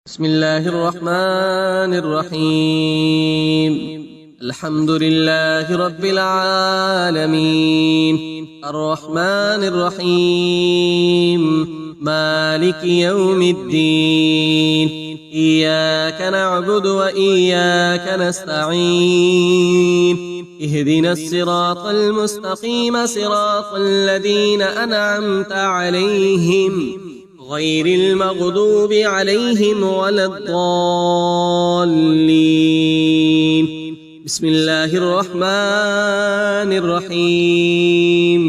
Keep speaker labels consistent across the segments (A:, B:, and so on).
A: بسم الله الرحمن الرحيم. الحمد لله رب العالمين، الرحمن الرحيم، مالك يوم الدين. إياك نعبد وإياك نستعين. اهدنا الصراط المستقيم، صراط الذين أنعمت عليهم غير المغضوب عليهم ولا الضالين. بسم الله الرحمن الرحيم.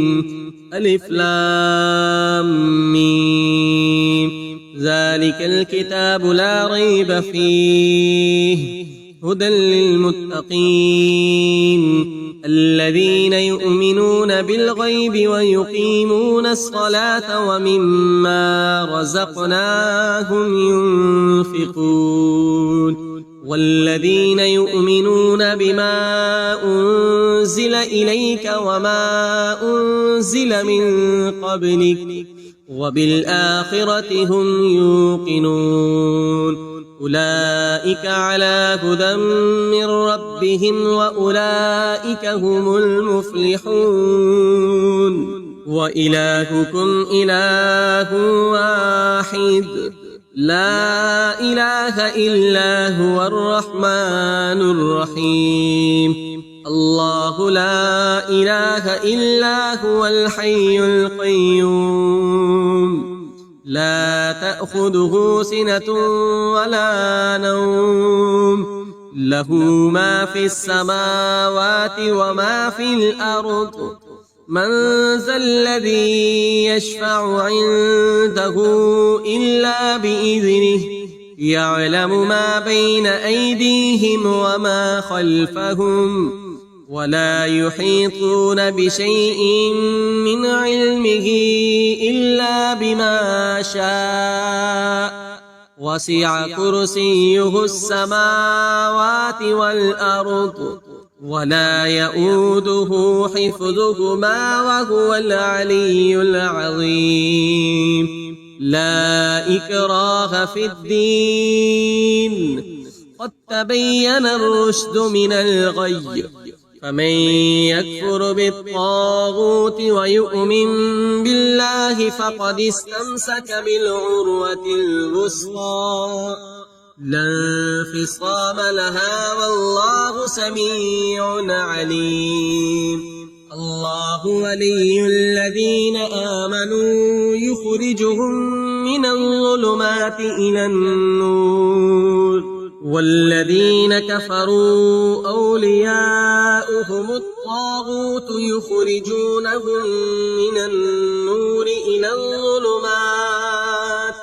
A: ألف لام ميم. ذلك الكتاب لا ريب فيه، هدى للمتقين الذين يؤمنون بالغيب ويقيمون الصلاة ومما رزقناهم ينفقون والذين يؤمنون بما أنزل إليك وما أنزل من قبلك وبالآخرة هم يوقنون. أولئك على هدى من ربهم وأولئك هم المفلحون. وإلهكم إله واحد، لا إله إلا هو الرحمن الرحيم. الله لا إله إلا هو الحي القيوم، لا تأخذه سنة ولا نوم، له ما في السماوات وما في الأرض. من ذا الذي يشفع عنده إلا بإذنه، يعلم ما بين أيديهم وما خلفهم، ولا يحيطون بشيء من علمه إلا بما شاء. وسع كرسيه السماوات والأرض، ولا يؤوده حفظهما وهو العلي العظيم. لا إكراه في الدين، قد تبين الرشد من الغي. فمن يكفر بالطاغوت ويؤمن بالله فقد استمسك بالعروة الوثقى، لا انفصام لها، والله سميع عليم. الله ولي الذين آمنوا يخرجهم من الظلمات إلى النور، والذين كفروا أولياؤهم الطاغوت يخرجونهم من النور إلى الظلمات.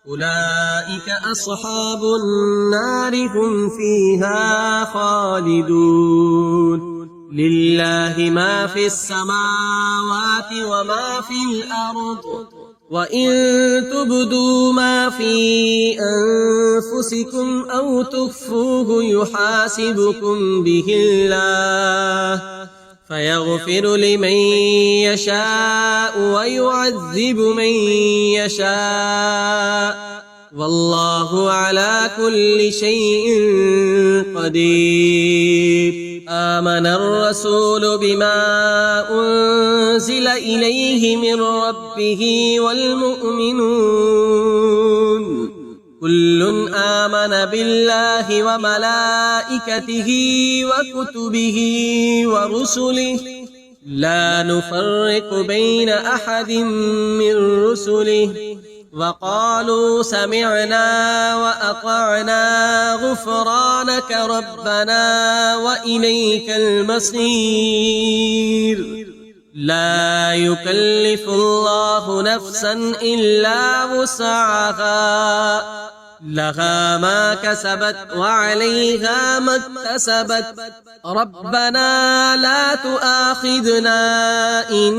A: أولئك أصحاب النار، هم فيها خالدون. لله ما في السماوات وما في الأرض، وإن تبدوا ما في أنفسكم أو تخفوه يحاسبكم به الله، فيغفر لمن يشاء ويعذب من يشاء، والله على كل شيء قدير. آمن الرسول بما أنزل إليه من ربه والمؤمنون كل آمن بالله وملائكته وكتبه ورسله، لا نفرق بين أحد من رسله، وقالوا سمعنا وأطعنا غفرانك ربنا وإليك المصير. لا يكلف الله نفسا إلا وسعها، لها ما كسبت وعليها ما اكتسبت. ربنا لا تؤاخذنا إن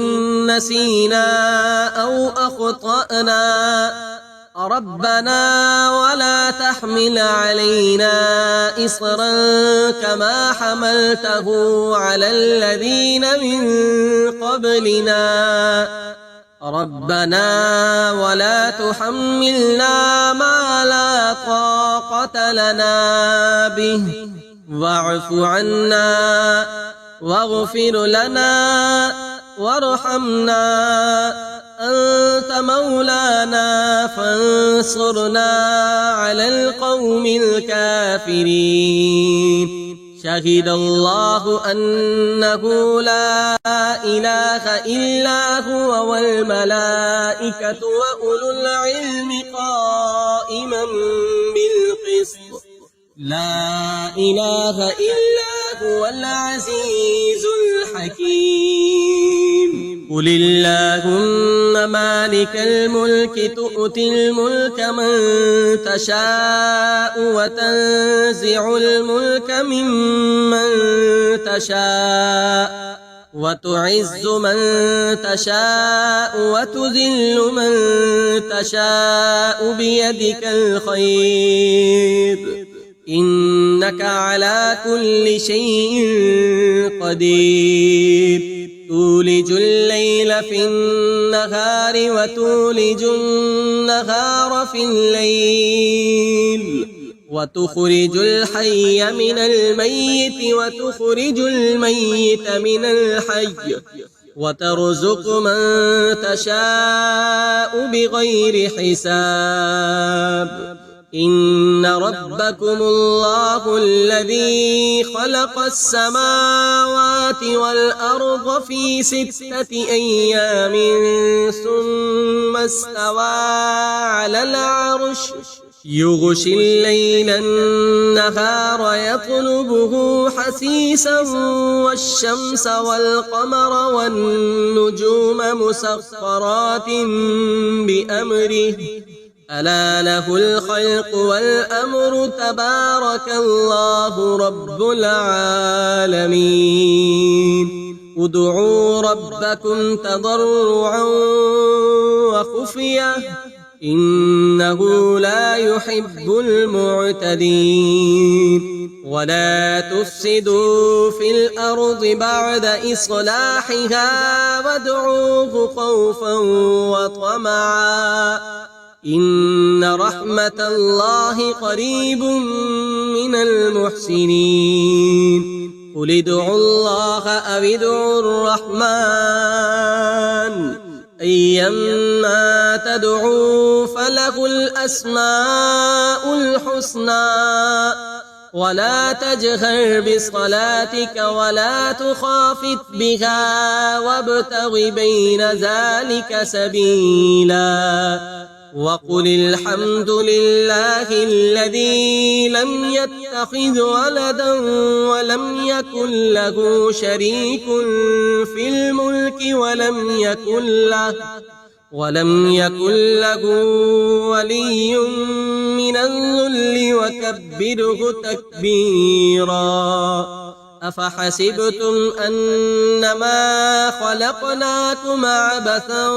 A: نسينا أو أخطأنا، ربنا ولا تحمل علينا إصرا كما حملته على الذين من قبلنا. ربنا ولا تحملنا ما لا طاقة لنا به واعف عنا واغفر لنا وارحمنا أنت مولانا فانصرنا على القوم الكافرين. شهد الله أنه لا إله إلا هو والملائكة وأولو العلم قائما بالقسط لا إله إلا هو العزيز الحكيم. قل اللهم مالك الملك تؤتي الملك من تشاء وتنزع الملك ممن تشاء وتعز من تشاء وتذل من تشاء بيدك الخير إنك على كل شيء قدير. تولج الليل في النهار وتولج النهار في الليل وتخرج الحي من الميت وتخرج الميت من الحي وترزق من تشاء بغير حساب. إن ربكم الله الذي خلق السماوات والأرض في 6 أيام ثم استوى على العرش يغشي الليل النهار يطلبه حثيثا والشمس والقمر والنجوم مسخرات بأمره ألا له الخلق والأمر تبارك الله رب العالمين. ادعوا ربكم تضرعا وخفية إنه لا يحب المعتدين. ولا تفسدوا في الأرض بعد إصلاحها وادعوه خوفا وطمعا إن رحمة الله قريب من المحسنين. قل ادعوا الله أو ادعوا الرحمن أيما تدعوا فله الأسماء الحسنى ولا تجهر بصلاتك ولا تخافت بها وابتغ بين ذلك سبيلا. وقل الحمد لله الذي لم يتخذ ولدا ولم يكن له شريك في الملك ولم يكن له ولي من الذل وكبره تكبيرا. أفحسبتم أنما خلقناكم عبثا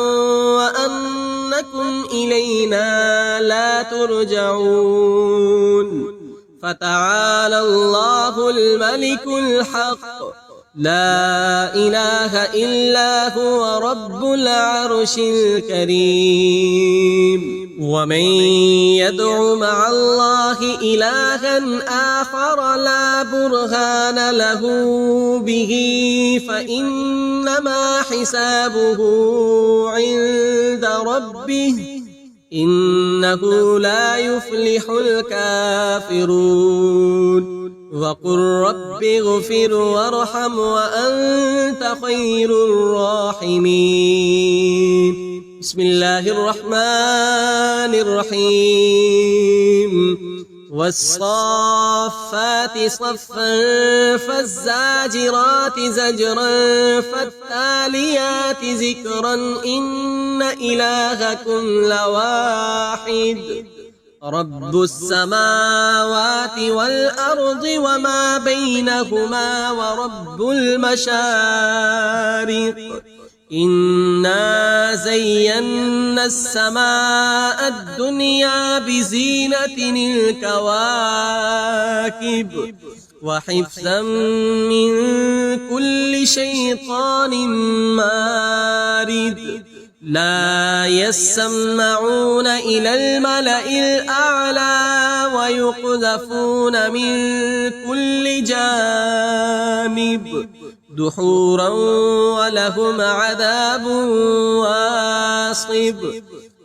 A: وأنكم إلينا لا ترجعون. فتعالى الله الملك الحق لا إله إلا هو رب العرش الكريم. ومن يدع مع الله إلها آخر لا برهان له به فإنما حسابه عند ربه إنه لا يفلح الكافرون. وقل رب اغفر وارحم وأنت خير الراحمين. بسم الله الرحمن الرحيم. والصافات صفا فالزاجرات زجرا فالتاليات ذكرا إن إلهكم لواحد رب السماوات والأرض وما بينهما ورب المشارق. إنا زينا السماء الدنيا بزينة الكواكب وحفظا من كل شيطان مارد. لا يسمعون إلى الملأ الأعلى ويقذفون من كل جانب دحورا ولهم عذاب واصب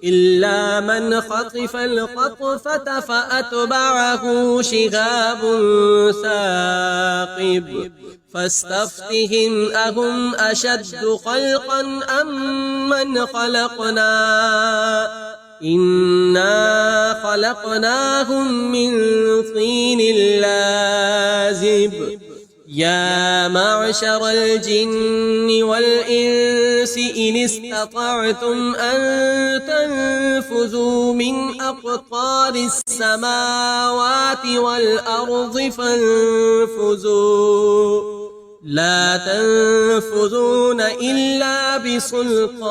A: إلا من خطف الخطفة فأتبعه شهاب ثاقب فاستفتهم أهم أشد خلقا أم من خلقنا إنا خلقناهم من طين لازب يا معشر الجن والإنس إن استطعتم أن تنفذوا من أقطار السماوات والأرض فانفذوا لا تنفذون إلا بسلطان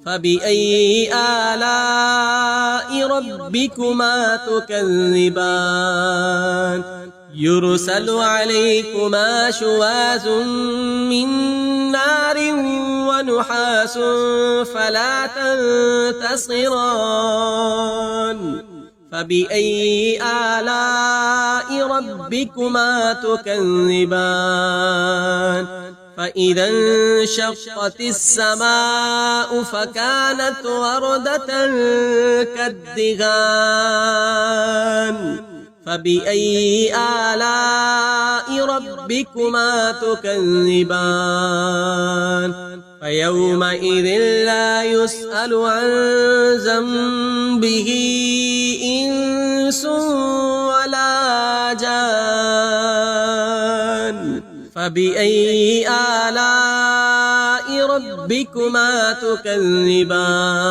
A: فبأي آلاء ربكما تكذبان يرسل عليكما شواظ من نار ونحاس فلا تنتصران فبأي آلاء ربكما تكذبان فإذا انشقت السماء فكانت وردة كالدهان فبأي آلاء ربكما تكذبان فيومئذ لا يسأل عن ذنبه إنس ولا جان فبأي آلاء ربكما تكذبان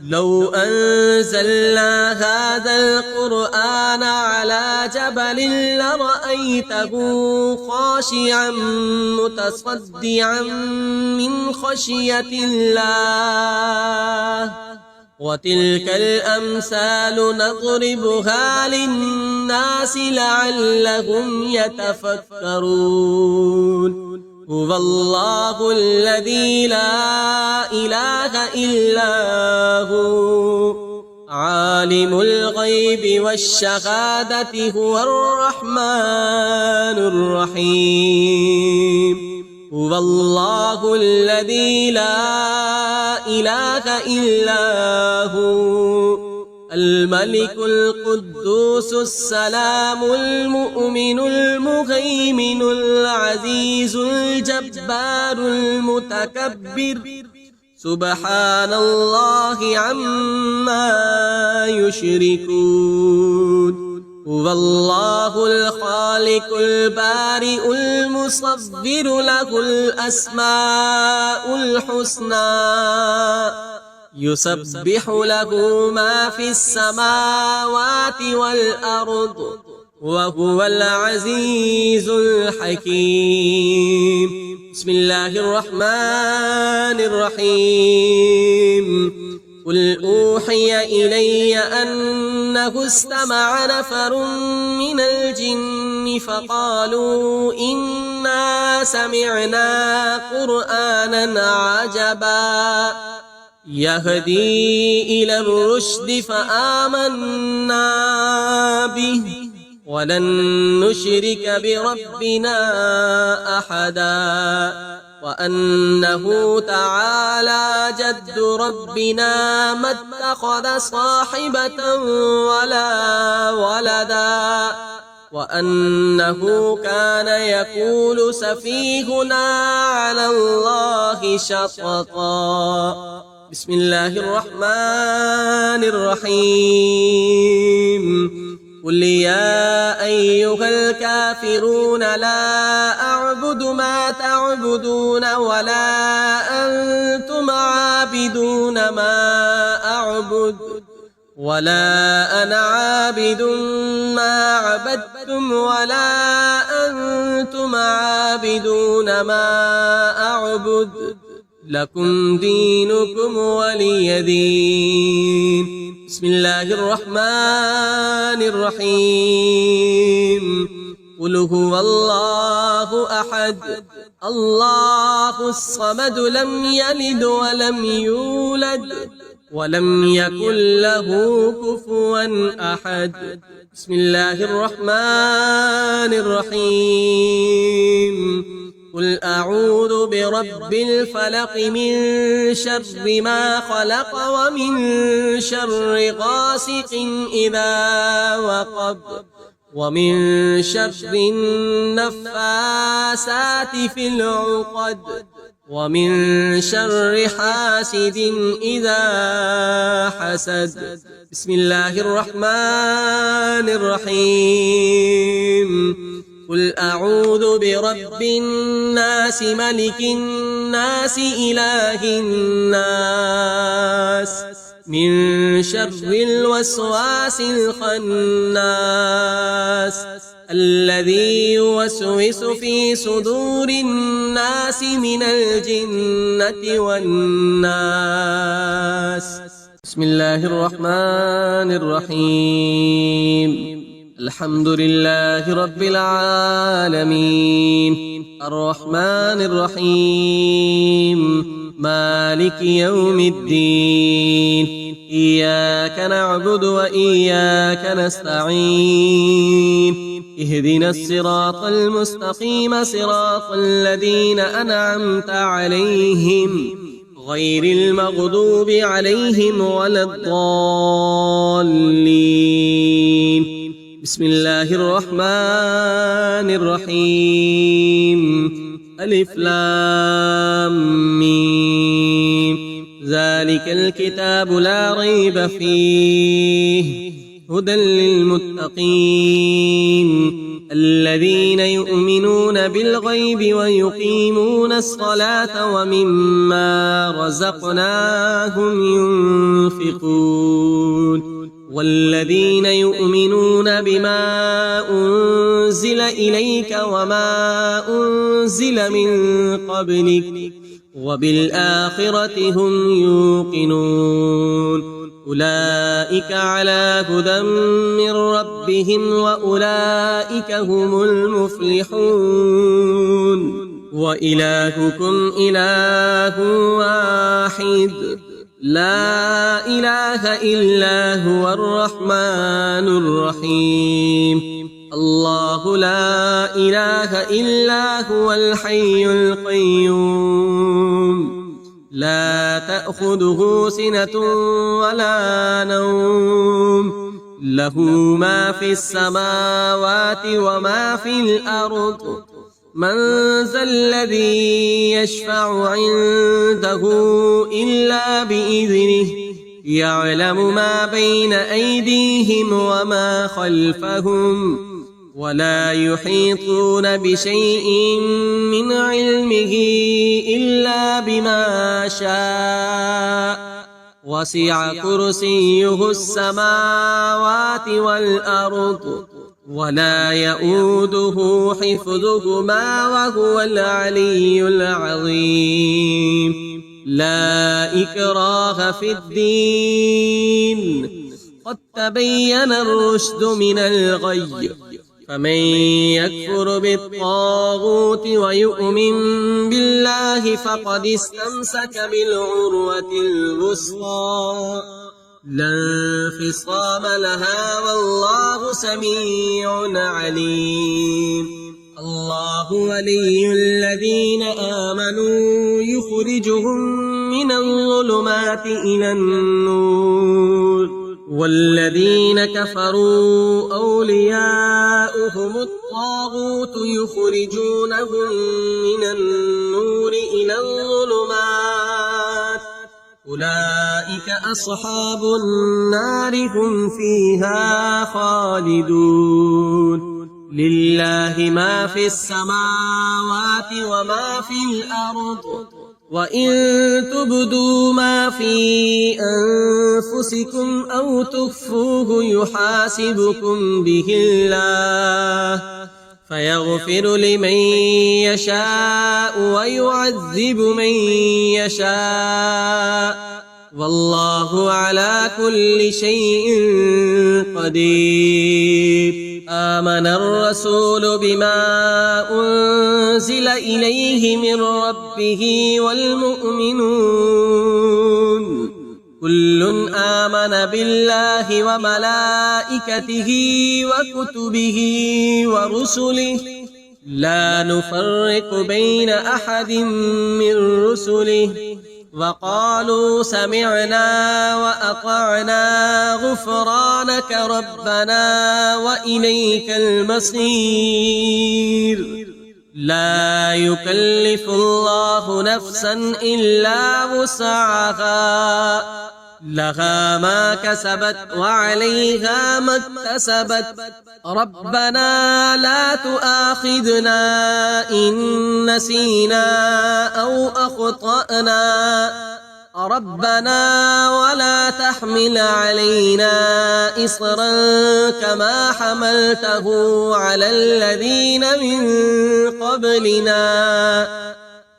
A: لو أنزلنا هذا القرآن على جبل لرأيته خاشعا متصدعا من خشية الله وتلك الأمثال نضربها للناس لعلهم يتفكرون هو الله الذي لا إله إلا هو عالم الغيب والشهادة هو الرحمن الرحيم هو الله الذي لا إله إلا هو الملك القدوس السلام المؤمن المهيمن العزيز الجبار المتكبر سبحان الله عما يشركون هو الله الخالق البارئ المصور له الأسماء الحسنى يسبح له ما في السماوات والأرض وهو العزيز الحكيم بسم الله الرحمن الرحيم قل أوحي إلي أنه استمع نفر من الجن فقالوا إنا سمعنا قرآنا عجبا يهدي إلى الرشد فآمنا به ولن نشرك بربنا أحدا وأنه تعالى جد ربنا ما اتخذ صاحبة ولا ولدا وأنه كان يقول سفيهنا على الله شططا بسم الله الرحمن الرحيم قل يا أيها الكافرون لا أعبد ما تعبدون ولا أنتم عابدون ما أعبد ولا أنا عابد ما عبدتم ولا أنتم عابدون ما أعبد لكم دينكم ولي دين بسم الله الرحمن الرحيم قل هو الله أحد الله الصمد لم يلد ولم يولد ولم يكن له كفوا أحد. بسم الله الرحمن الرحيم. قل أعوذ برب الفلق من شر ما خلق ومن شر غاسق إذا وقب ومن شر النفاسات في العقد ومن شر حاسد إذا حسد. بسم الله الرحمن الرحيم. قل أعوذ برب الناس ملك الناس إله الناس من شر الوسواس الخناس الذي يوسوس في صدور الناس من الجنة والناس. بسم الله الرحمن الرحيم. الحمد لله رب العالمين الرحمن الرحيم مالك يوم الدين إياك نعبد وإياك نستعين اهدنا الصراط المستقيم صراط الذين أنعمت عليهم غير المغضوب عليهم ولا الضالين. بسم الله الرحمن الرحيم. ألف لام ميم. ذلك الكتاب لا ريب فيه هدى للمتقين الذين يؤمنون بالغيب ويقيمون الصلاة ومما رزقناهم ينفقون والذين يؤمنون بما أنزل إليك وما أنزل من قبلك وبالآخرة هم يوقنون أولئك على هدى من ربهم وأولئك هم المفلحون. وإلهكم إله واحد لا إله إلا هو الرحمن الرحيم. الله لا إله إلا هو الحي القيوم لا تأخذه سنة ولا نوم له ما في السماوات وما في الأرض. من ذا الذي يشفع عنده إلا بإذنه يعلم ما بين أيديهم وما خلفهم ولا يحيطون بشيء من علمه إلا بما شاء وسع كرسيه السماوات والأرض ولا يؤوده حفظهما وهو العلي العظيم. لا إكراه في الدين قد تبين الرشد من الغي فمن يكفر بالطاغوت ويؤمن بالله فقد استمسك بالعروة الوثقى لا انفصام لها والله سميع عليم. الله ولي الذين آمنوا يخرجهم من الظلمات إلى النور والذين كفروا أولياؤهم الطاغوت يخرجونهم من النور إلى الظلمات أولئك أصحاب النار هم فيها خالدون. لله ما في السماوات وما في الأرض وإن تبدوا ما في أنفسكم أو تخفوه يحاسبكم به الله فيغفر لمن يشاء ويعذب من يشاء والله على كل شيء قدير. آمن الرسول بما أنزل إليه من ربه والمؤمنون كل آمن بالله وملائكته وكتبه ورسله لا نفرق بين أحد من رسله وقالوا سمعنا وأطعنا غفرانك ربنا وإليك المصير لا يكلف الله نفسا إلا وسعها لها ما كسبت وعليها ما اكتسبت ربنا لا تؤاخذنا إن نسينا أو أخطأنا ربنا ولا تحمل علينا إصرا كما حملته على الذين من قبلنا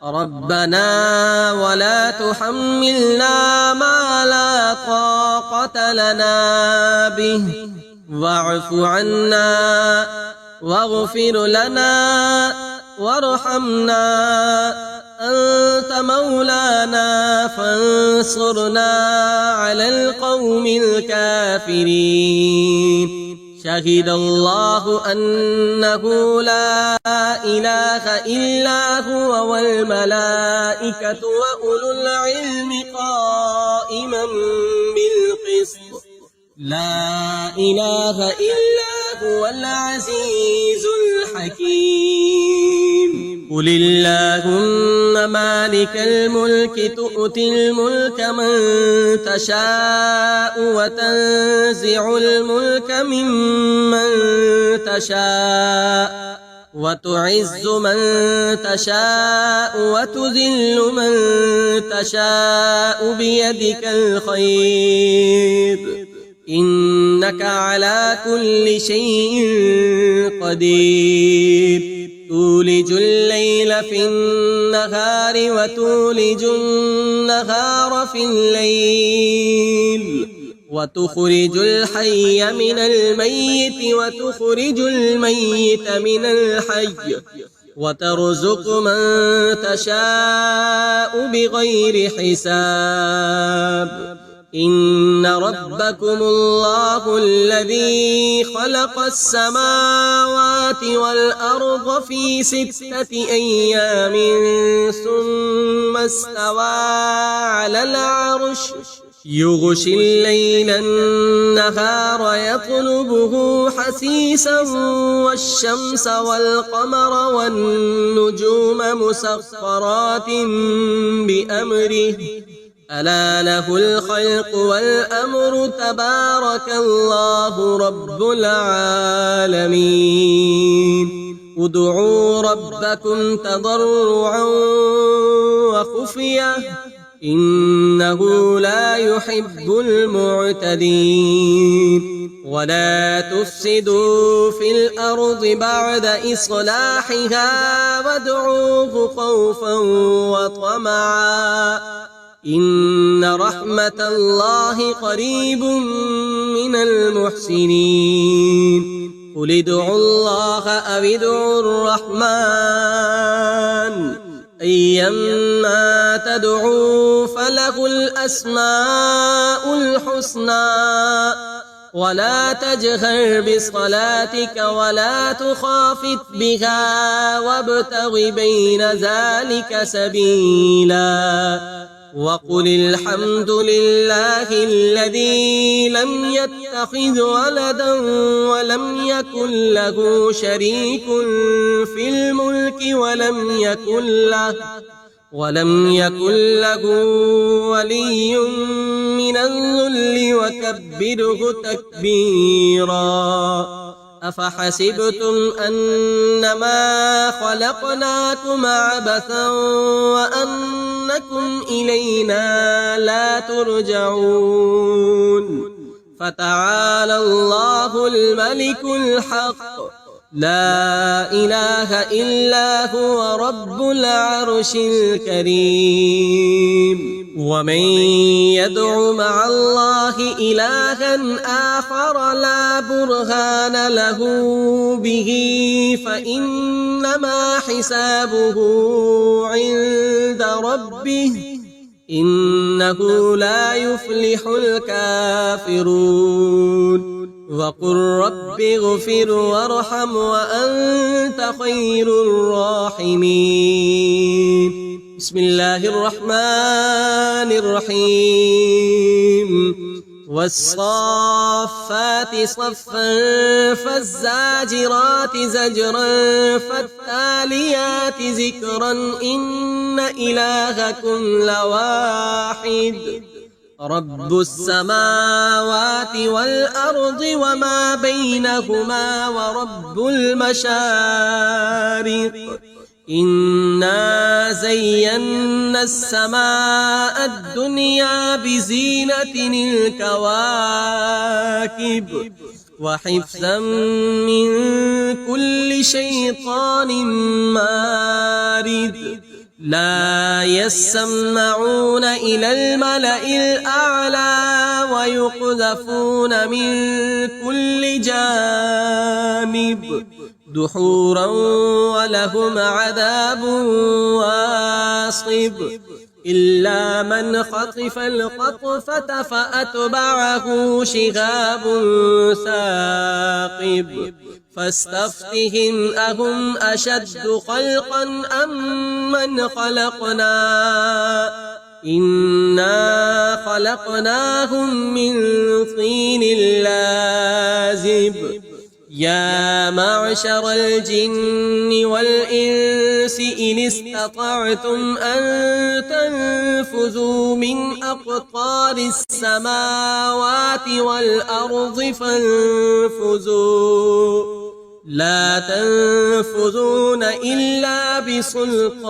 A: ربنا ولا تحملنا ما لا طاقة لنا به واعف عنا واغفر لنا وارحمنا أنت مولانا فانصرنا على القوم الكافرين شهد الله أنه لا إله إلا هو والملائكة وأولو العلم قائما بالقسط لا إله إلا هو العزيز الحكيم قل اللهم مالك الملك تؤتي الملك من تشاء وتنزع الملك ممن تشاء وتعز من تشاء وتذل من تشاء بيدك الخير إنك على كل شيء قدير تولج الليل في النهار وتولج النهار في الليل وتخرج الحي من الميت وتخرج الميت من الحي وترزق من تشاء بغير حساب إن ربكم الله الذي خلق السماوات والأرض في 6 أيام ثم استوى على العرش يغشي الليل النهار يطلبه حثيثا والشمس والقمر والنجوم مسخرات بأمره ألا له الخلق والأمر تبارك الله رب العالمين ادعوا ربكم تضرعا وخفية إنه لا يحب المعتدين ولا تفسدوا في الأرض بعد إصلاحها وادعوه خوفا وطمعا إن رحمة الله قريب من المحسنين قل ادعوا الله أو ادعوا الرحمن أيما تدعوا فله الأسماء الحسنى ولا تجهر بصلاتك ولا تخافت بها وابتغ بين ذلك سبيلا وقل الحمد لله الذي لم يتخذ ولدا ولم يكن له شريك في الملك ولم يكن له ولي من الذل وكبره تكبيرا أفحسبتم أنما خلقناكم عبثا وأنكم إلينا لا ترجعون فتعالى الله الملك الحق لا إله إلا هو رب العرش الكريم. ومن يدع مع الله إلها آخر لا برهان له به فإنما حسابه عند ربه إنه لا يفلح الكافرون. وقل رب اغفر وارحم وأنت خير الراحمين. بسم الله الرحمن الرحيم. والصافات صفا فالزاجرات زجرا فالتاليات ذكرا إن إلهكم لواحد رب السماوات والأرض وما بينهما ورب المشارق إنا زينا السماء الدنيا بزينة الكواكب وحفظا من كل شيطان مارد لا يسمعون إلى الملأ الأعلى ويقذفون من كل جانب دحورا ولهم عذاب واصب إلا من خطف الخطفة فأتبعه شهاب ثاقب فاستفتهم أهم أشد خلقا أم من خلقنا إنا خلقناهم من طين لازب يا معشر الجن والإنس إن استطعتم أن تنفذوا من أقطار السماوات والأرض فانفذوا لا تنفذون إلا بسلطان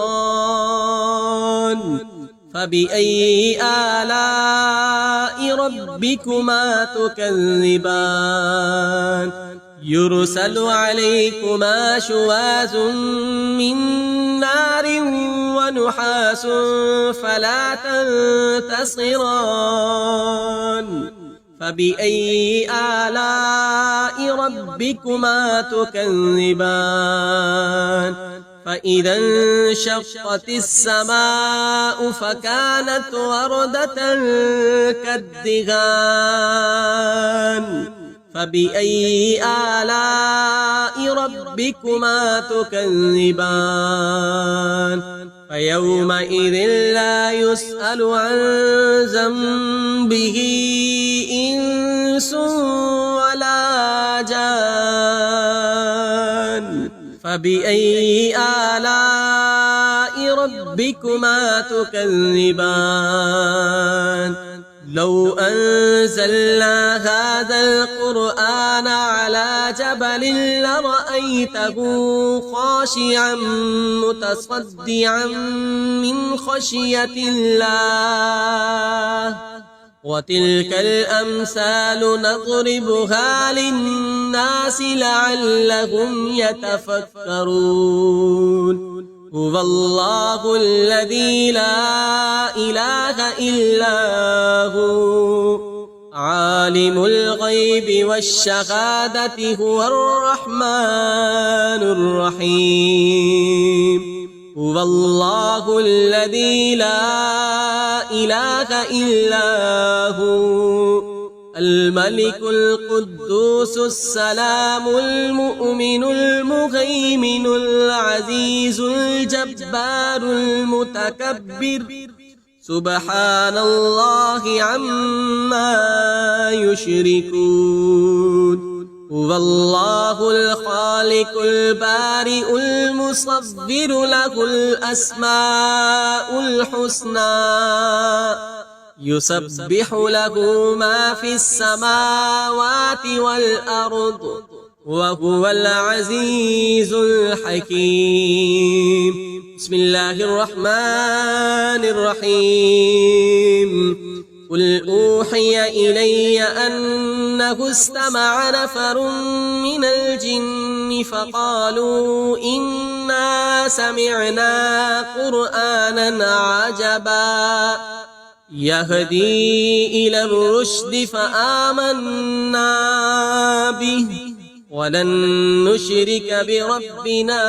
A: فبأي آلاء ربكما تكذبان يرسل عليكما شواذ من نار ونحاس فلا تنتصران فبأي آلاء ربكما تكذبان فإذا انشقت السماء فكانت وردة كالدهان فبأي آلاء ربكما تكذبان فيومئذ لا يسأل عن ذنبه إنس ولا جان فبأي آلاء ربكما تكذبان لو أنزلنا هذا القرآن على جبل لرأيته خاشعا متصدعا من خشية الله وتلك الأمثال نضربها للناس لعلهم يتفكرون هو الله الذي لا إله إلا هو عالم الغيب والشهادة هو الرحمن الرحيم هو الله الذي لا إله إلا هو الملك القدوس السلام المؤمن المهيمن العزيز الجبار المتكبر سبحان الله عما يشركون هو الله الخالق البارئ المصور له الأسماء الحسنى يسبح له ما في السماوات والأرض وهو العزيز الحكيم بسم الله الرحمن الرحيم قل أوحي إلي أنه استمع نفر من الجن فقالوا إنا سمعنا قرآنا عجبا يهدي إلى الرشد فآمنا به ولن نشرك بربنا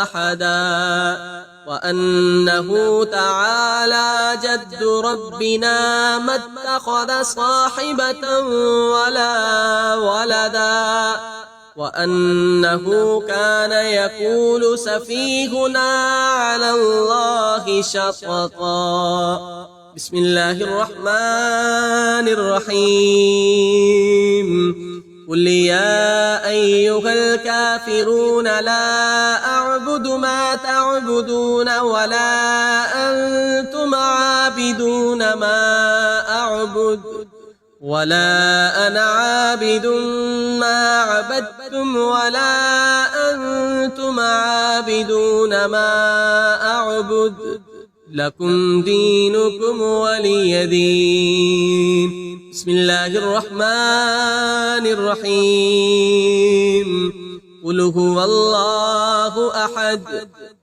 A: أحدا وأنه تعالى جد ربنا ما اتخذ صاحبة ولا ولدا وأنه كان يقول سفيهنا على الله شططا. بسم الله الرحمن الرحيم. قل يا أيها الكافرون لا أعبد ما تعبدون ولا أنتم عابدون ما أعبد ولا أنا عابد ما عبدتم ولا أنتم عابدون ما أعبد لكم دينكم ولي دين. بسم الله الرحمن الرحيم. قل هو الله أحد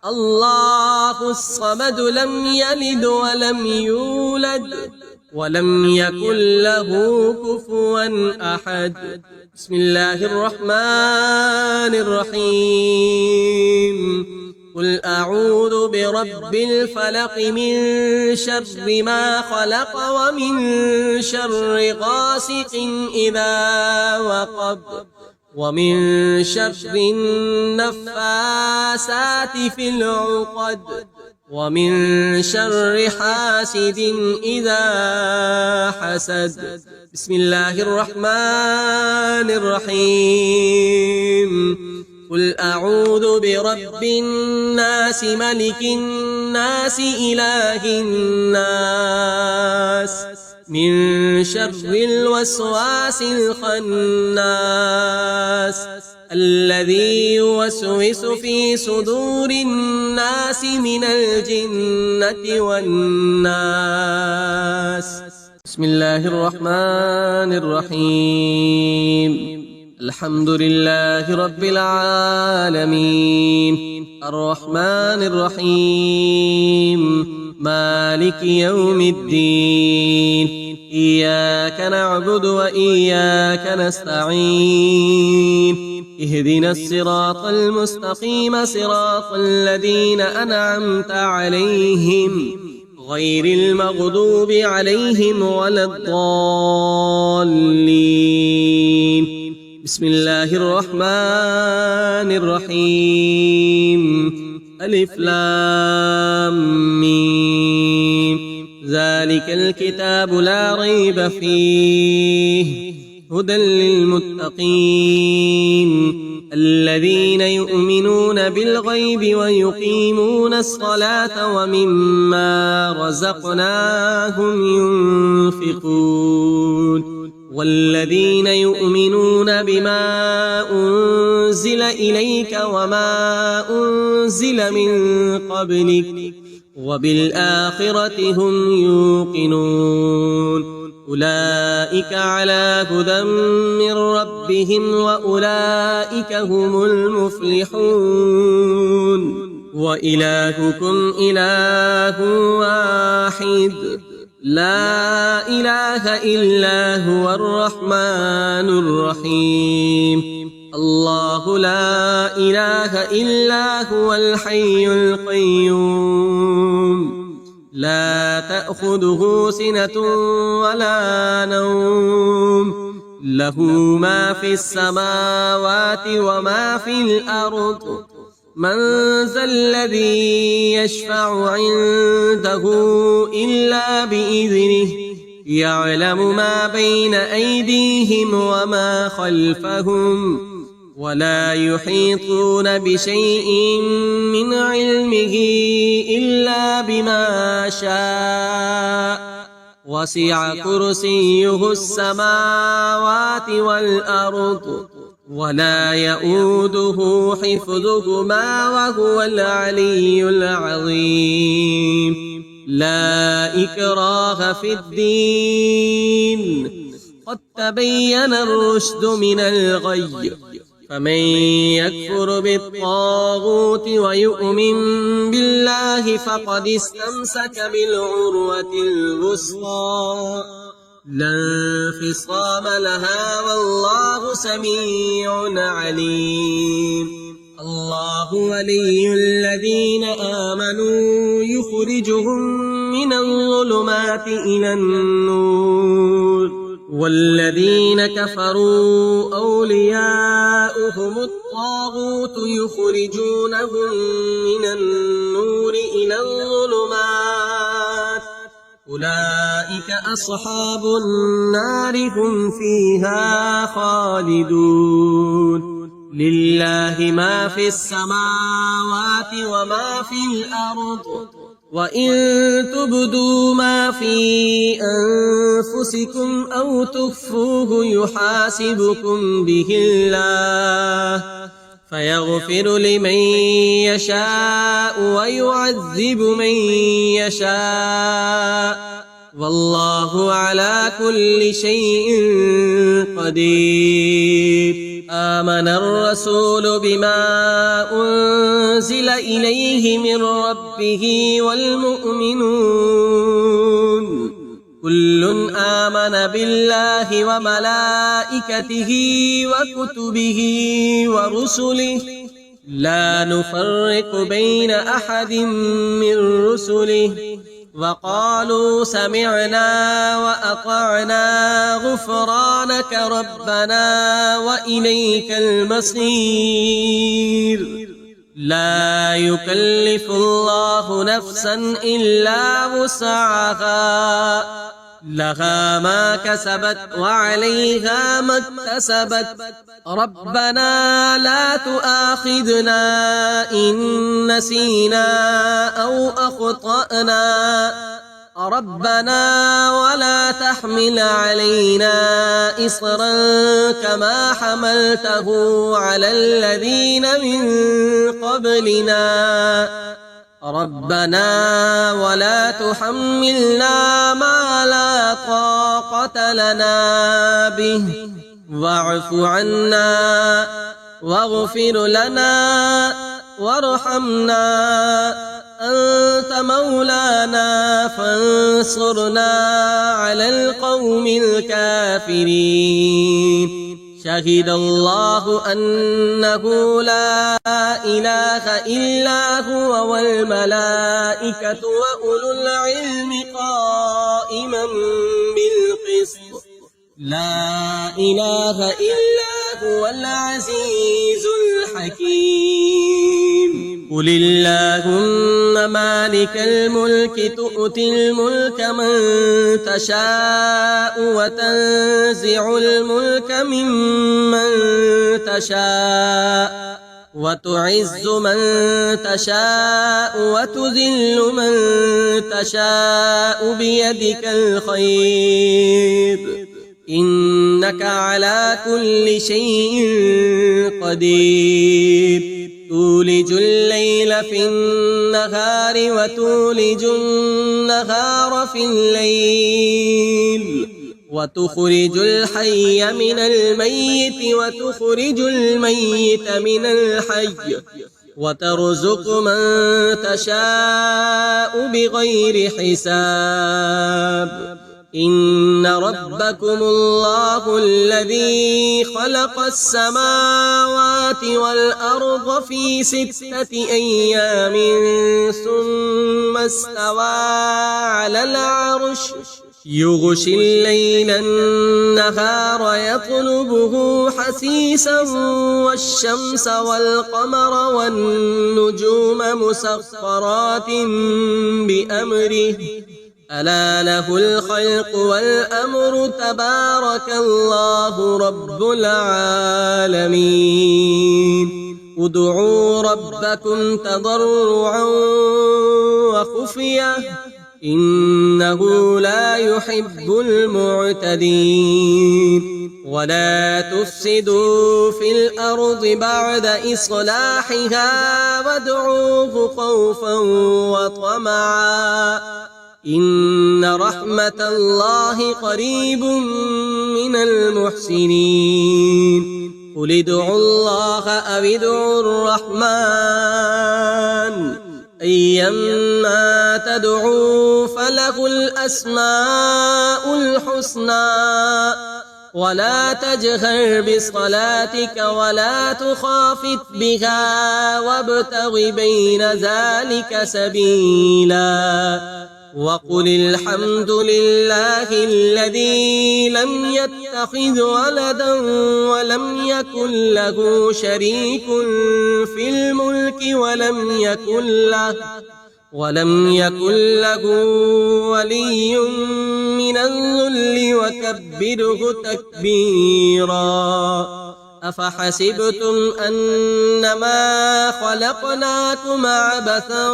A: الله الصمد لم يلد ولم يولد ولم يكن له كفوا أحد. بسم الله الرحمن الرحيم. قل أعوذ برب الفلق من شر ما خلق ومن شر غاسق إذا وقب ومن شر النفاسات في العقد ومن شر حاسد إذا حسد. بسم الله الرحمن الرحيم. قل أعوذ برب الناس ملك الناس إله الناس من شر الوسواس الخناس الذي يوسوس في صدور الناس من الجنة والناس. بسم الله الرحمن الرحيم. الحمد لله رب العالمين الرحمن الرحيم مالك يوم الدين إياك نعبد وإياك نستعين اهدنا الصراط المستقيم صراط الذين أنعمت عليهم غير المغضوب عليهم ولا الضالين. بسم الله الرحمن الرحيم. ألف لام ميم. ذلك الكتاب لا ريب فيه هدى للمتقين الذين يؤمنون بالغيب ويقيمون الصلاة ومما رزقناهم ينفقون والذين يؤمنون بما أنزل إليك وما أنزل من قبلك وبالآخرة هم يوقنون أولئك على هدى من ربهم وأولئك هم المفلحون. وإلهكم إله واحد لا إله إلا هو الرحمن الرحيم. الله لا إله إلا هو الحي القيوم لا تأخذه سنة ولا نوم له ما في السماوات وما في الأرض. من ذا الذي يشفع عنده إلا بإذنه يعلم ما بين أيديهم وما خلفهم ولا يحيطون بشيء من علمه إلا بما شاء وسع كرسيه السماوات والأرض ولا يؤوده حفظهما وهو العلي العظيم. لا إكراه في الدين قد تبين الرشد من الغي فمن يكفر بالطاغوت ويؤمن بالله فقد استمسك بالعروة الوثقى لا انفصام لها والله سميع عليم. الله ولي الذين آمنوا يخرجهم من الظلمات إلى النور والذين كفروا أولياؤهم الطاغوت يخرجونهم من النور إلى الظلمات أولئك أصحاب النار هم فيها خالدون. لله ما في السماوات وما في الأرض وإن تبدوا ما في أنفسكم أو تخفوه يحاسبكم به الله فيغفر لمن يشاء ويعذب من يشاء والله على كل شيء قدير. آمن الرسول بما أنزل إليه من ربه والمؤمنون كل آمن بالله وملائكته وكتبه ورسله لا نفرق بين أحد من رسله وقالوا سمعنا وأطعنا غفرانك ربنا وإليك المصير. لا يكلف الله نفسا إلا وسعها لها ما كسبت وعليها ما اكتسبت ربنا لا تؤاخذنا إن نسينا أو أخطأنا ربنا ولا تحمل علينا إصرا كما حملته على الذين من قبلنا ربنا ولا تحملنا ما لا طاقة لنا به واعف عنا واغفر لنا وارحمنا أنت مولانا فانصرنا على القوم الكافرين. شهد الله أنه لا إله إلا هو والملائكة وأولو العلم قائما بالقسط لا إله إلا هو العزيز الحكيم. قل اللهم مالك الملك تؤتي الملك من تشاء وتنزع الملك ممن تشاء وتعز من تشاء وتذل من تشاء بيدك الخير إنك على كل شيء قدير. تولج الليل في النهار وتولج النهار في الليل وتخرج الحي من الميت وتخرج الميت من الحي وترزق من تشاء بغير حساب. إن ربكم الله الذي خلق السماوات والأرض في 6 أيام ثم استوى على العرش يغشي الليل النهار يطلبه حثيثا والشمس والقمر والنجوم مسخرات بأمره ألا له الخلق والأمر تبارك الله رب العالمين. ادعوا ربكم تضرعا وخفية إنه لا يحب المعتدين. ولا تفسدوا في الأرض بعد إصلاحها وادعوه خوفا وطمعا إن رحمة الله قريب من المحسنين قل ادعوا الله أو ادعوا الرحمن أيما تدعوا فله الأسماء الحسنى ولا تجهر بصلاتك ولا تخافت بها وابتغ بين ذلك سبيلا وقل الحمد لله الذي لم يتخذ ولدا ولم يكن له شريك في الملك ولم يكن له ولي من الذل وكبره تكبيرا أفحسبتم أنما خلقناكم عبثا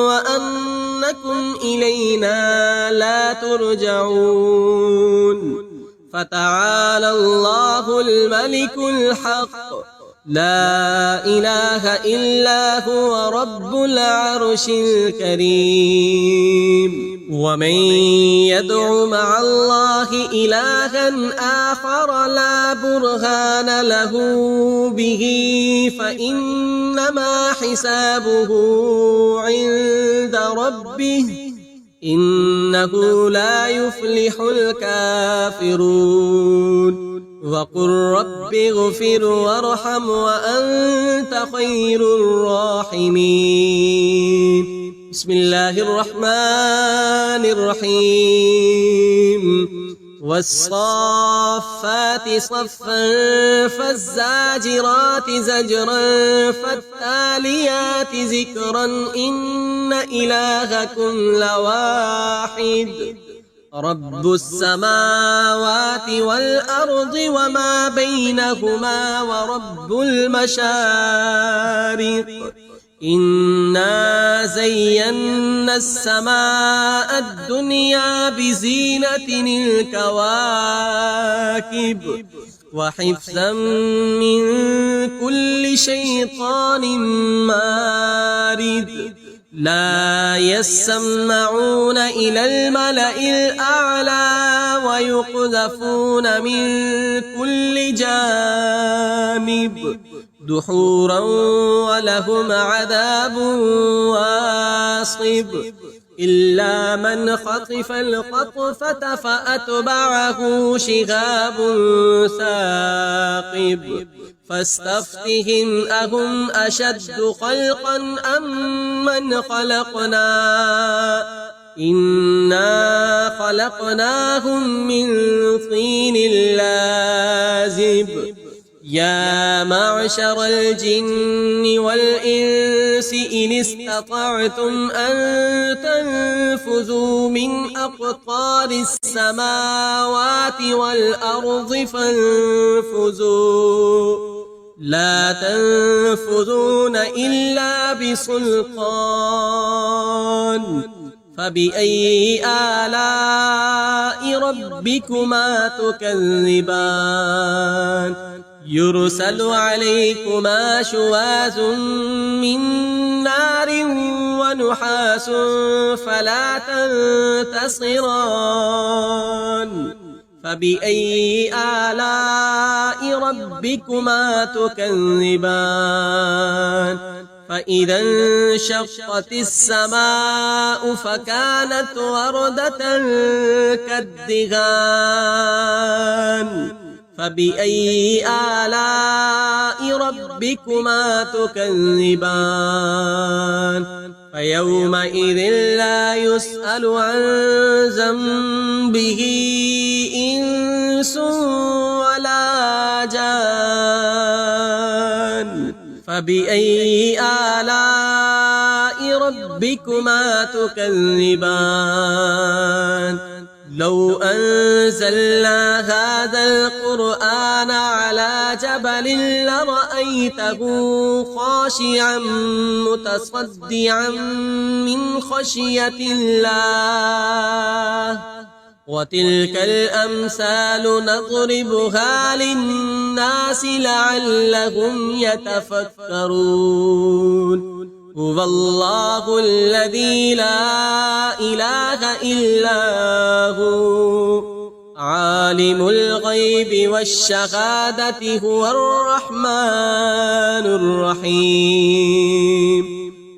A: وأنكم إلينا لا ترجعون فتعالى الله الملك الحق لا إله إلا هو رب العرش الكريم ومن يدع مع الله إلها آخر لا برهان له به فإنما حسابه عند ربه إنه لا يفلح الكافرون وقل رب اغفر وارحم وأنت خير الراحمين بسم الله الرحمن الرحيم والصافات صفا فالزاجرات زجرا فالتاليات ذكرا إن إلهكم لواحد رب السماوات والأرض وما بينهما ورب المشارق إنا زينا السماء الدنيا بزينة الكواكب وحفظا من كل شيطان مارد لا يسمعون إلى الملأ الأعلى ويقذفون من كل جانب دحورا ولهم عذاب واصب إلا من خطف الخطفة فأتبعه شهاب ثاقب فاستفتهم أهم أشد خلقا أم من خلقنا إنا خلقناهم من طين لازب يا معشر الجن والإنس إن استطعتم أن تنفذوا من أقطار السماوات والأرض فانفذوا لا تنفذون إلا بسلطان فبأي آلاء ربكما تكذبان يرسل عليكما شواذ من نار ونحاس فلا تنتصران فبأي آلاء ربكما تكذبان فإذا انشقت السماء فكانت وردة كالدهان فبأي آلاء ربكما تكذبان فيومئذ لا يسأل عن ذنبه إنس ولا جان فبأي آلاء ربكما تكذبان لو أنزلنا هذا القرآن على جبل لرأيته خاشعا متصدعا من خشية الله وتلك الأمثال نضربها للناس لعلهم يتفكرون هو الله الذي لا إله إلا هو عالم الغيب والشهادة هو الرحمن الرحيم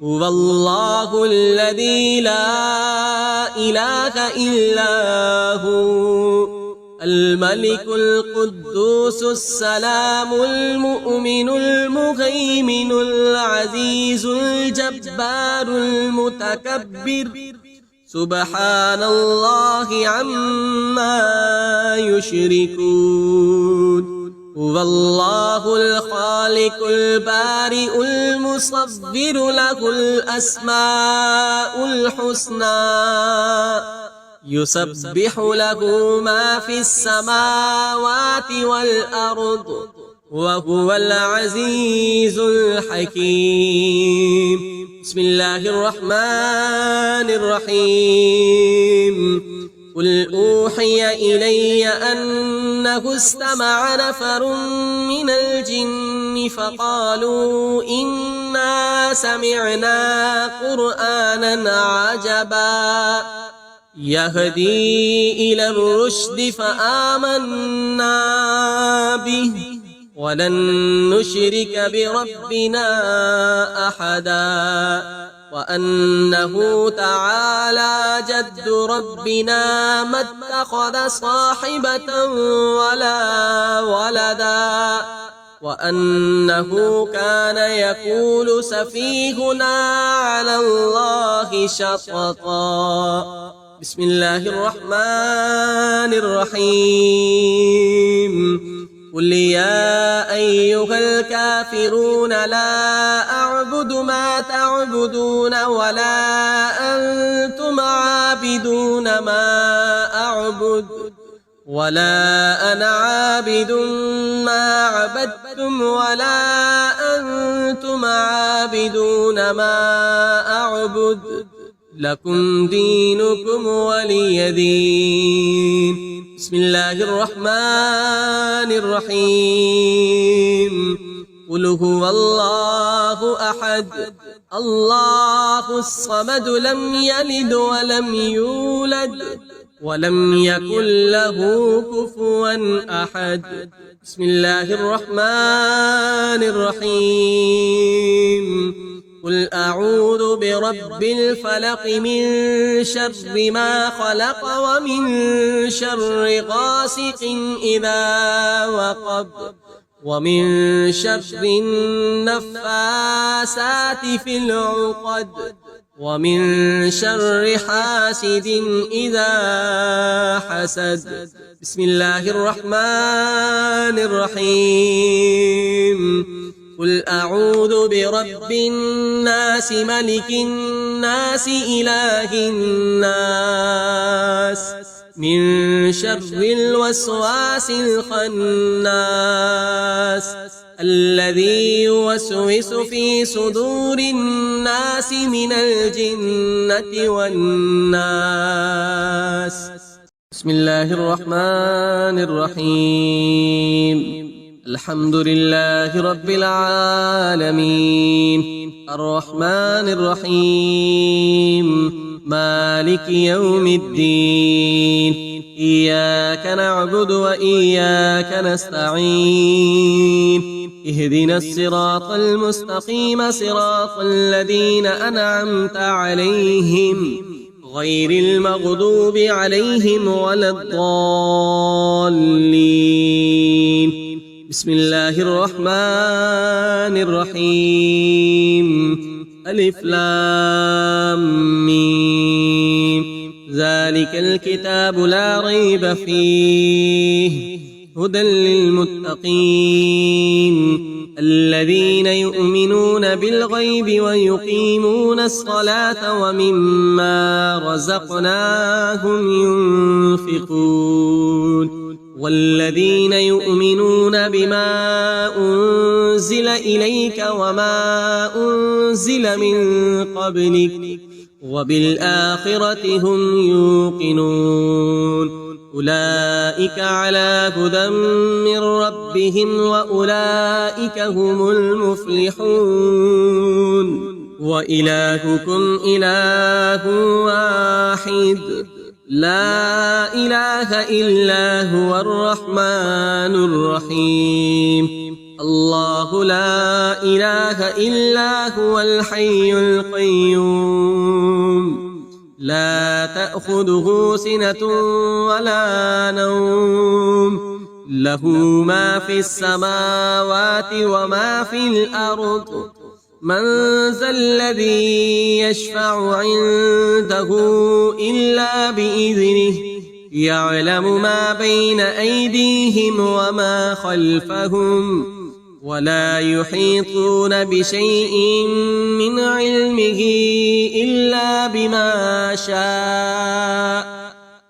A: هو الله الذي لا إله إلا هو الملك القدوس السلام المؤمن المهيمن العزيز الجبار المتكبر سبحان الله عما يشركون هو الله الخالق البارئ المصور له الأسماء الحسنى يسبح له ما في السماوات والأرض وهو العزيز الحكيم بسم الله الرحمن الرحيم قل أوحي إلي أنه استمع نفر من الجن فقالوا إنا سمعنا قرآنا عجبا يهدي إلى الرشد فآمنا به ولن نشرك بربنا أحدا وأنه تعالى جد ربنا ما اتخذ صاحبة ولا ولدا وأنه كان يقول سفيهنا على الله شططا بسم الله الرحمن الرحيم قل يا أيها الكافرون لا أعبد ما تعبدون ولا أنتم عابدون ما أعبد ولا أنا عابد ما عبدتم ولا أنتم عابدون ما أعبد لكم دينكم ولي دين بسم الله الرحمن الرحيم قل هو الله أحد الله الصمد لم يلد ولم يولد ولم يكن له كفوا أحد بسم الله الرحمن الرحيم قل أعوذ برب الفلق من شر ما خلق ومن شر غاسق إذا وقب ومن شر النفاسات في العقد ومن شر حاسد إذا حسد بسم الله الرحمن الرحيم قل أعوذ برب الناس ملك الناس إله الناس من شر الوسواس الخناس الذي يوسوس في صدور الناس من الجنة والناس بسم الله الرحمن الرحيم الحمد لله رب العالمين الرحمن الرحيم مالك يوم الدين إياك نعبد وإياك نستعين اهدنا الصراط المستقيم صراط الذين أنعمت عليهم غير المغضوب عليهم ولا الضالين بسم الله الرحمن الرحيم ألف لام ميم ذلك الكتاب لا ريب فيه هدى للمتقين الذين يؤمنون بالغيب ويقيمون الصلاة ومما رزقناهم ينفقون والذين يؤمنون بما أنزل إليك وما أنزل من قبلك وبالآخرة هم يوقنون أولئك على هدى من ربهم وأولئك هم المفلحون وإلهكم إله واحد لا إله إلا هو الرحمن الرحيم الله لا إله إلا هو الحي القيوم لا تأخذه سنة ولا نوم له ما في السماوات وما في الأرض من ذا الذي يشفع عنده إلا بإذنه يعلم ما بين أيديهم وما خلفهم ولا يحيطون بشيء من علمه إلا بما شاء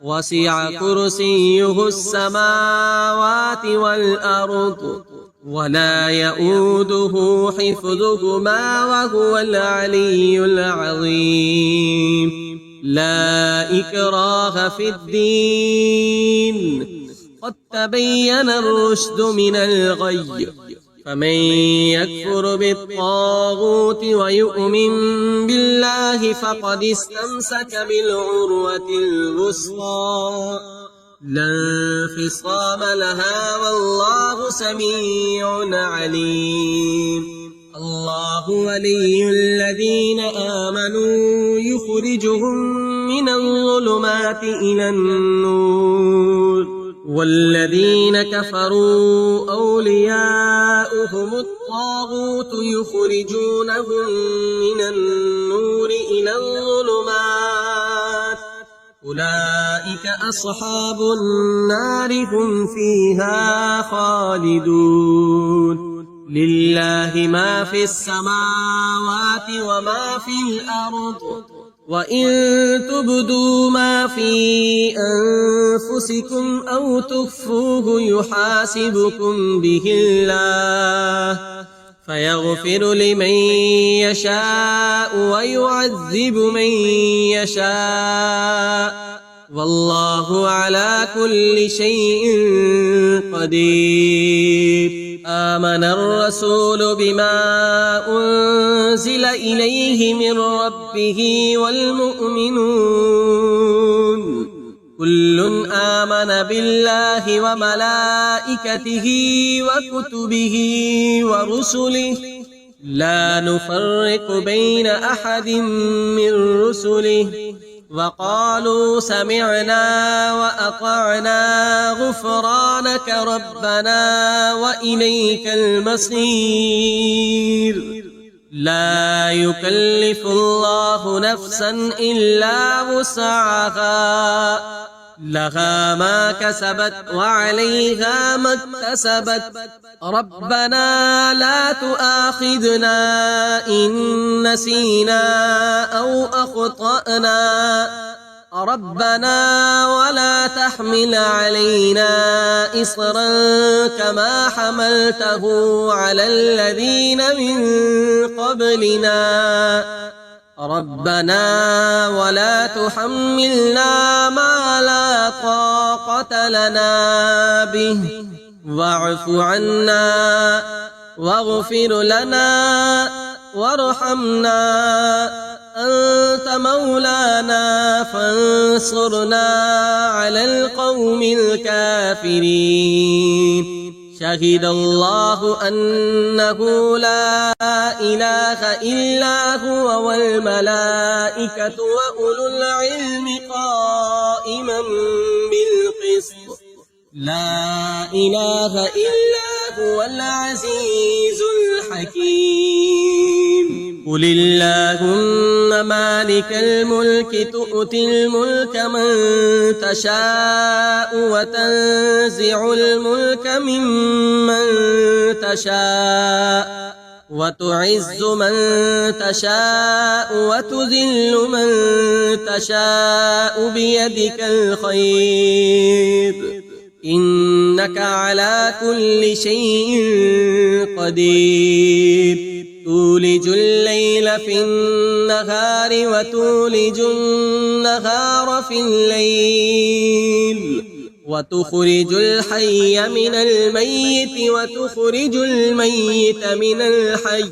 A: وسع كرسيه السماوات والأرض ولا يؤوده حفظهما وهو العلي العظيم لا إكراه في الدين قد تبين الرشد من الغي فمن يكفر بالطاغوت ويؤمن بالله فقد استمسك بالعروة الوثقى لا انفصام لها والله سميع عليم الله ولي الذين آمنوا يخرجهم من الظلمات إلى النور والذين كفروا أولياؤهم الطاغوت يخرجونهم من النور إلى الظلمات أولئك أصحاب النار هم فيها خالدون لله ما في السماوات وما في الأرض وإن تبدوا ما في أنفسكم أو تخفوه يحاسبكم به الله فيغفر لمن يشاء ويعذب من يشاء والله على كل شيء قدير آمن الرسول بما أنزل إليه من ربه والمؤمنون كل آمن بالله وملائكته وكتبه ورسله لا نفرق بين أحد من رسله وقالوا سمعنا وأطعنا غفرانك ربنا وإليك المصير لا يكلف الله نفسا إلا وسعها لها ما كسبت وعليها ما اكتسبت ربنا لا تؤاخذنا إن نسينا أو أخطأنا ربنا ولا تحمل علينا إصرا كما حملته على الذين من قبلنا ربنا ولا تحملنا ما لا طاقة لنا به واعف عنا واغفر لنا وارحمنا أنت مولانا فانصرنا على القوم الكافرين شهد الله أنه لا إله إلا هو والملائكة وأولو العلم قائما بالقسط لا إله إلا هو العزيز الحكيم قل اللهم مالك الملك تؤتي الملك من تشاء وتنزع الملك ممن تشاء وتعز من تشاء وتذل من تشاء بيدك الخير إنك على كل شيء قدير تولج الليل في النهار وتولج النهار في الليل وتخرج الحي من الميت وتخرج الميت من الحي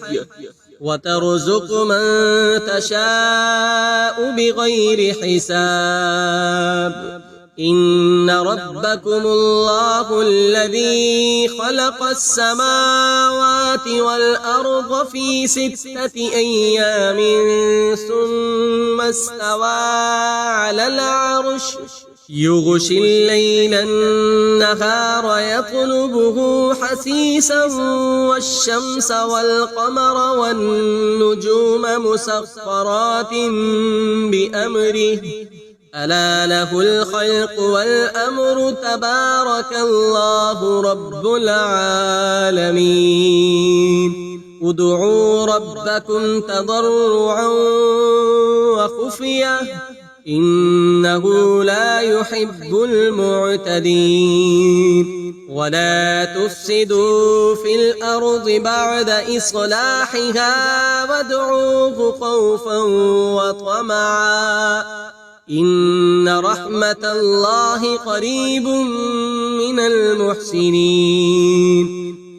A: وترزق من تشاء بغير حساب إن ربكم الله الذي خلق السماوات والأرض في 6 أيام ثم استوى على العرش يغشي الليل النهار يطلبه حثيثا والشمس والقمر والنجوم مسخرات بأمره ألا له الخلق والأمر تبارك الله رب العالمين ادعوا ربكم تضرعا وخفية إنه لا يحب المعتدين ولا تفسدوا في الأرض بعد إصلاحها وادعوه خوفا وطمعا إن رحمة الله قريب من المحسنين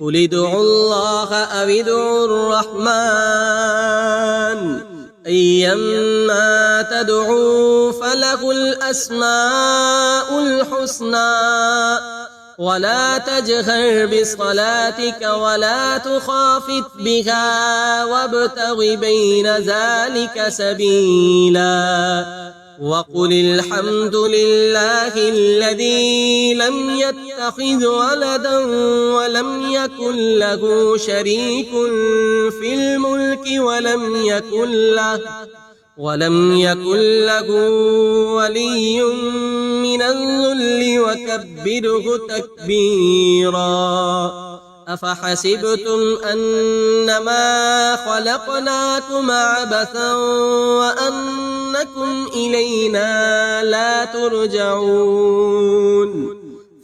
A: قل ادعوا الله أو ادعوا الرحمن أيما تدعوا فله الأسماء الحسنى ولا تجهر بصلاتك ولا تخافت بها وابتغ بين ذلك سبيلا وقل الحمد لله الذي لم يتخذ ولدا ولم يكن له شريك في الملك ولم يكن له ولي من الذل وكبره تكبيرا أفحسبتم أنما خلقناكم عبثا وأنكم إلينا لا ترجعون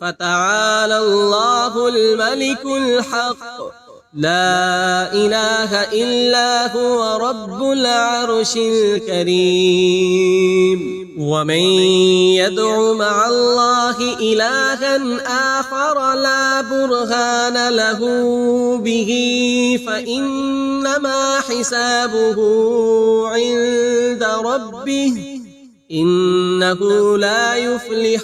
A: فتعالى الله الملك الحق لا إله إلا هو رب العرش الكريم ومن يدع مع الله إلها آخر لا برهان له به فإنما حسابه عند ربه إنه لا يفلح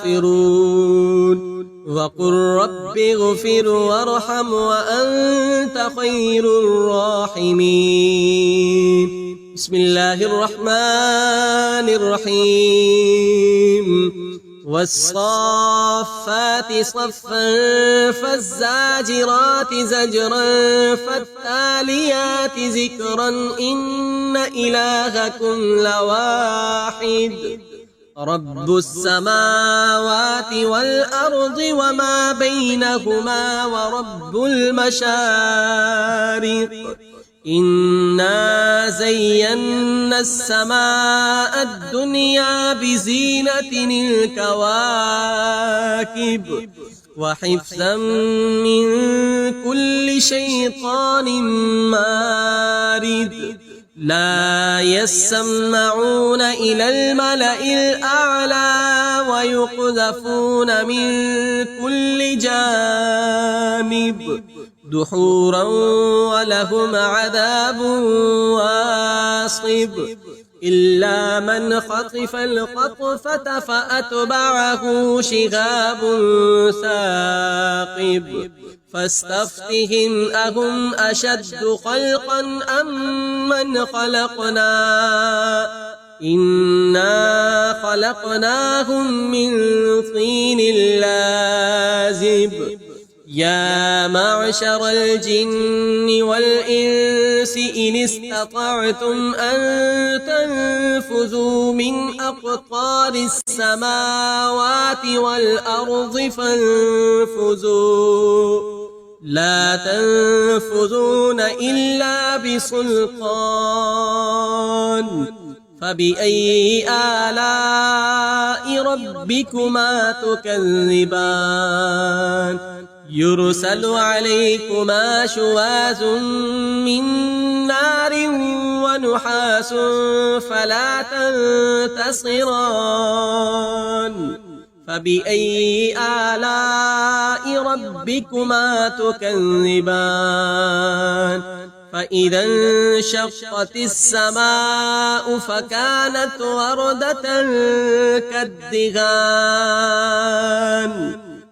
A: الكافرون وقل رب اغفر وارحم وأنت خير الراحمين بسم الله الرحمن الرحيم والصافات صفا فالزاجرات زجرا فالتاليات ذكرا إن إلهكم لواحد رب السماوات والأرض وما بينهما ورب المشارق إنا زينا السماء الدنيا بزينة الكواكب وحفظا من كل شيطان مارد لا يسمعون إلى الملأ الأعلى ويقذفون من كل جانب دحورا ولهم عذاب واصب إلا من خطف الخطفة فأتبعه شهاب ثاقب فاستفتهم أهم أشد خلقا أم من خلقنا إنا خلقناهم من طين لازب يا معشر الجن والإنس إن استطعتم أن تنفذوا من أقطار السماوات والأرض فانفذوا لا تنفذون إلا بسلطان فبأي آلاء ربكما تكذبان يرسل عليكما شواذ من نار ونحاس فلا تنتصران فبأي آلاء ربكما تكذبان فإذا انشقت السماء فكانت وردة كالدهان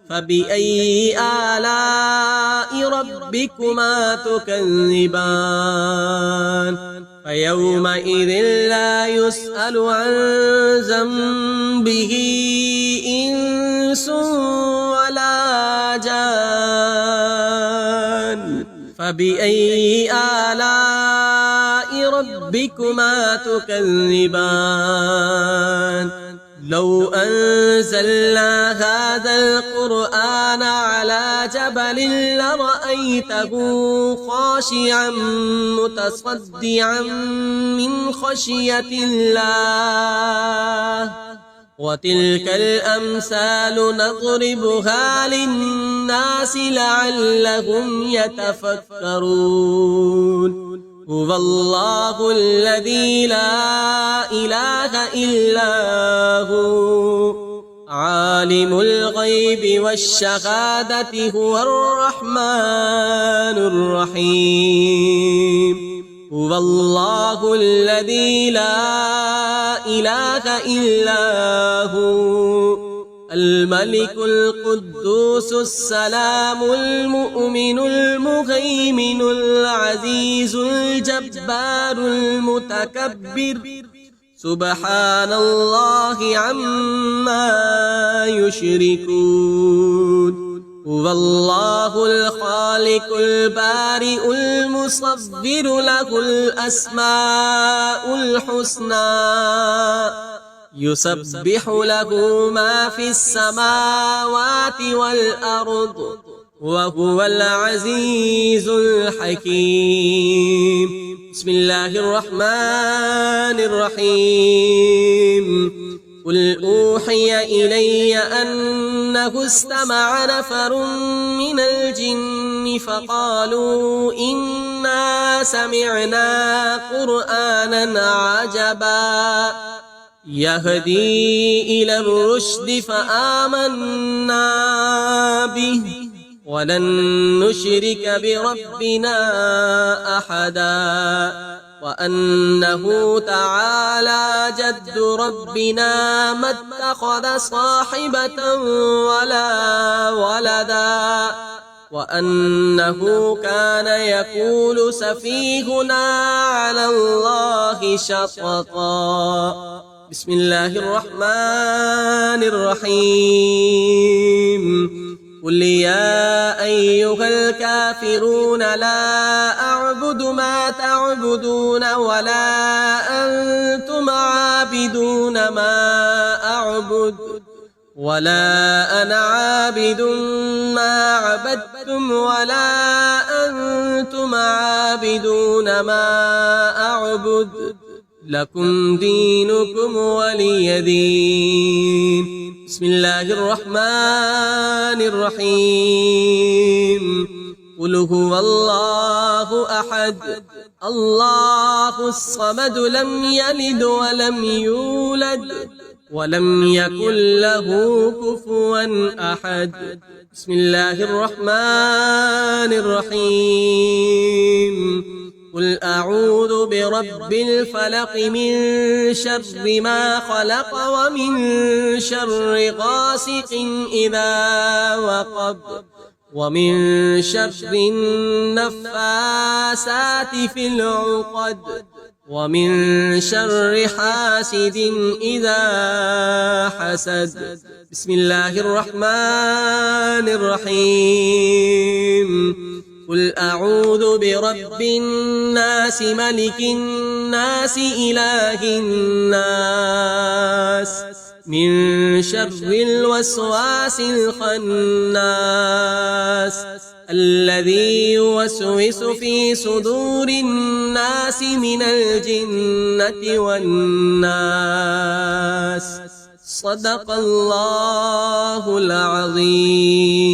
A: فبأي آلاء ربكما تكذبان فيومئذ لا يسأل عن ذنبه إنس ولا جان فبأي آلاء ربكما تكذبان لو أنزلنا هذا القرآن على جبل لرأيته خاشعا متصدعا من خشية الله وتلك الأمثال نضربها للناس لعلهم يتفكرون هو الله الذي لا إله إلا هو عالم الغيب والشهادة هو الرحمن الرحيم هو الله الذي لا إله إلا هو الملك القدوس السلام المؤمن المهيمن العزيز الجبار المتكبر سبحان الله عما يشركون هو الله الخالق البارئ المصور له الأسماء الحسنى يسبح له ما في السماوات والأرض وهو العزيز الحكيم بسم الله الرحمن الرحيم قل أوحي إلي أنه استمع نفر من الجن فقالوا إنا سمعنا قرآنا عجبا يهدي إلى الرشد فآمنا به ولن نشرك بربنا أحدا وأنه تعالى جد ربنا ما اتخذ صاحبة ولا ولدا وأنه كان يقول سفيهنا على الله شططا بسم الله الرحمن الرحيم قل يا أيها الكافرون لا أعبد ما تعبدون ولا أنتم عابدون ما أعبد ولا أنا عابد ما عبدتم ولا أنتم عابدون ما أعبد لكم دينكم ولي دين بسم الله الرحمن الرحيم قل هو الله أحد الله الصمد لم يلد ولم يولد ولم يكن له كفوا أحد بسم الله الرحمن الرحيم قل أعوذ برب الفلق من شر ما خلق ومن شر غاسق إذا وقب ومن شر النفاسات في العقد ومن شر حاسد إذا حسد بسم الله الرحمن الرحيم قل أعوذ برب الناس ملك الناس إله الناس من شر الوسواس الخناس الذي يوسوس في صدور الناس من الجنة والناس صدق الله العظيم.